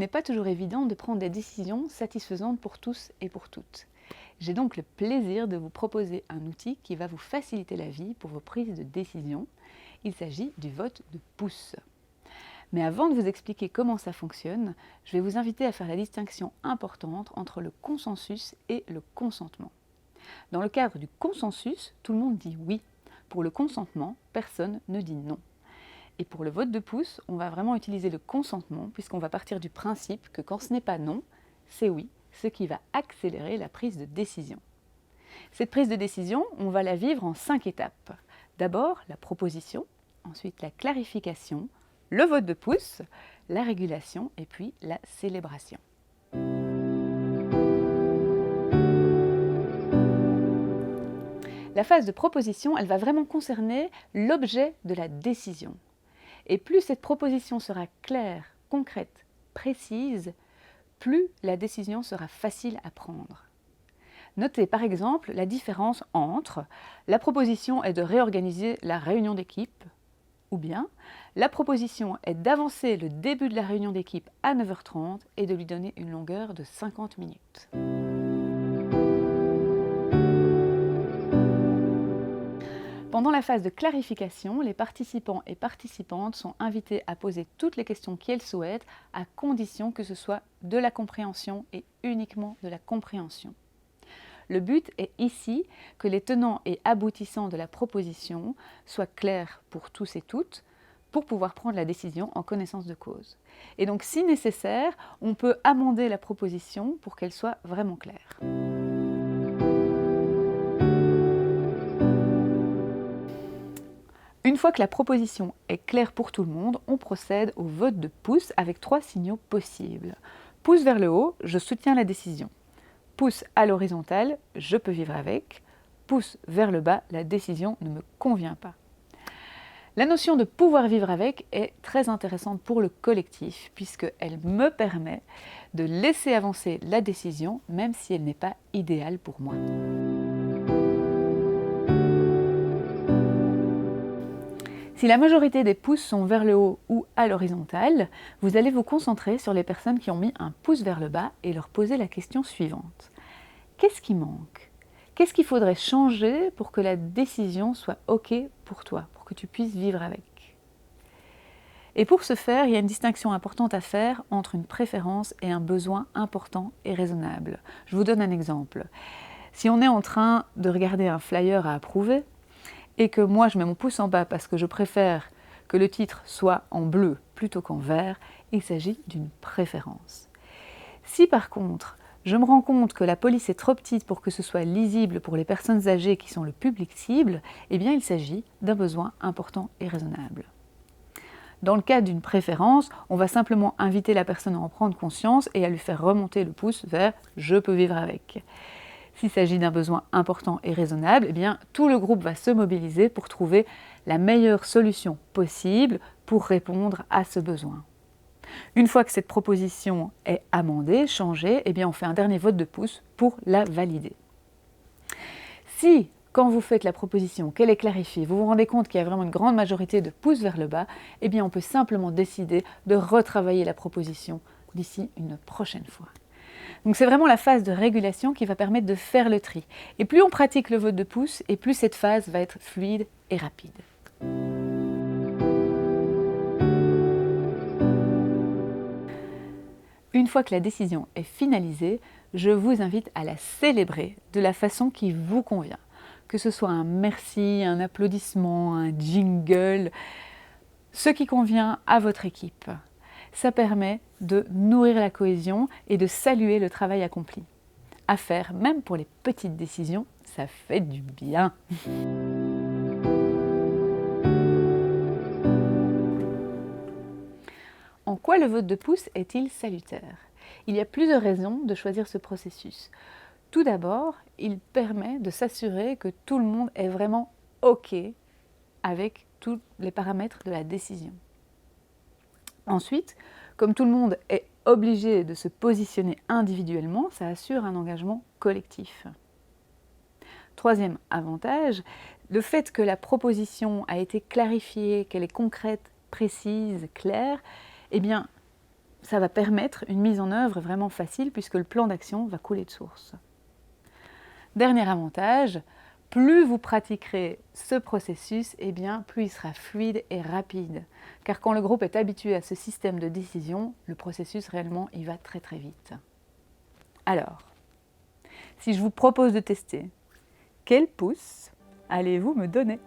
pas toujours évident de prendre des décisions satisfaisantes pour tous et pour toutes. J'ai donc le plaisir de vous proposer un outil qui va vous faciliter la vie pour vos prises de décision. Il s'agit du vote de pouce. Mais avant de vous expliquer comment ça fonctionne, je vais vous inviter à faire la distinction importante entre le consensus et le consentement. Dans le cadre du consensus, tout le monde dit oui. Pour le consentement, personne ne dit non. Et pour le vote de pouce, on va vraiment utiliser le consentement puisqu'on va partir du principe que quand ce n'est pas non, c'est oui, ce qui va accélérer la prise de décision. Cette prise de décision, on va la vivre en 5 étapes. D'abord, la proposition, ensuite la clarification, le vote de pouce, la régulation et puis la célébration. La phase de proposition, elle va vraiment concerner l'objet de la décision. Et plus cette proposition sera claire, concrète, précise, plus la décision sera facile à prendre. Notez par exemple la différence entre la proposition est de réorganiser la réunion d'équipe ou bien la proposition est d'avancer le début de la réunion d'équipe à 9h30 et de lui donner une longueur de 50 minutes. Pendant la phase de clarification, les participants et participantes sont invités à poser toutes les questions qu'ils souhaitent, à condition que ce soit de la compréhension et uniquement de la compréhension. Le but est ici que les tenants et aboutissants de la proposition soient clairs pour tous et toutes, pour pouvoir prendre la décision en connaissance de cause. Et donc, si nécessaire, on peut amender la proposition pour qu'elle soit vraiment claire. Une fois que la proposition est claire pour tout le monde, on procède au vote de pouce avec 3 signaux possibles. Pouce vers le haut, je soutiens la décision. Pouce à l'horizontale, je peux vivre avec. Pouce vers le bas, la décision ne me convient pas. La notion de pouvoir vivre avec est très intéressante pour le collectif puisqu'elle me permet de laisser avancer la décision même si elle n'est pas idéale pour moi. Si la majorité des pouces sont vers le haut ou à l'horizontale, vous allez vous concentrer sur les personnes qui ont mis un pouce vers le bas et leur poser la question suivante. Qu'est-ce qui manque ? Qu'est-ce qu'il faudrait changer pour que la décision soit OK pour toi, pour que tu puisses vivre avec ? Et pour ce faire, il y a une distinction importante à faire entre une préférence et un besoin important et raisonnable. Je vous donne un exemple. Si on est en train de regarder un flyer à approuver, et que moi je mets mon pouce en bas parce que je préfère que le titre soit en bleu plutôt qu'en vert, il s'agit d'une préférence. Si par contre, je me rends compte que la police est trop petite pour que ce soit lisible pour les personnes âgées qui sont le public cible, eh bien il s'agit d'un besoin important et raisonnable. Dans le cas d'une préférence, on va simplement inviter la personne à en prendre conscience et à lui faire remonter le pouce vers « je peux vivre avec ». S'il s'agit d'un besoin important et raisonnable, eh bien, tout le groupe va se mobiliser pour trouver la meilleure solution possible pour répondre à ce besoin. Une fois que cette proposition est amendée, changée, eh bien, on fait un dernier vote de pouce pour la valider. Si, quand vous faites la proposition, qu'elle est clarifiée, vous vous rendez compte qu'il y a vraiment une grande majorité de pouces vers le bas, eh bien, on peut simplement décider de retravailler la proposition d'ici une prochaine fois. Donc c'est vraiment la phase de régulation qui va permettre de faire le tri. Et plus on pratique le vote de pouce, et plus cette phase va être fluide et rapide. Une fois que la décision est finalisée, je vous invite à la célébrer de la façon qui vous convient. Que ce soit un merci, un applaudissement, un jingle, ce qui convient à votre équipe. Ça permet de nourrir la cohésion et de saluer le travail accompli. À faire, même pour les petites décisions, ça fait du bien. En quoi le vote de pouce est-il salutaire ? Il y a plusieurs raisons de choisir ce processus. Tout d'abord, il permet de s'assurer que tout le monde est vraiment OK avec tous les paramètres de la décision. Ensuite, comme tout le monde est obligé de se positionner individuellement, ça assure un engagement collectif. Troisième avantage, le fait que la proposition a été clarifiée, qu'elle est concrète, précise, claire, eh bien, ça va permettre une mise en œuvre vraiment facile puisque le plan d'action va couler de source. Dernier avantage, plus vous pratiquerez ce processus, plus il sera fluide et rapide. Car quand le groupe est habitué à ce système de décision, le processus réellement, il va très très vite. Alors, si je vous propose de tester, quel pouce allez-vous me donner ?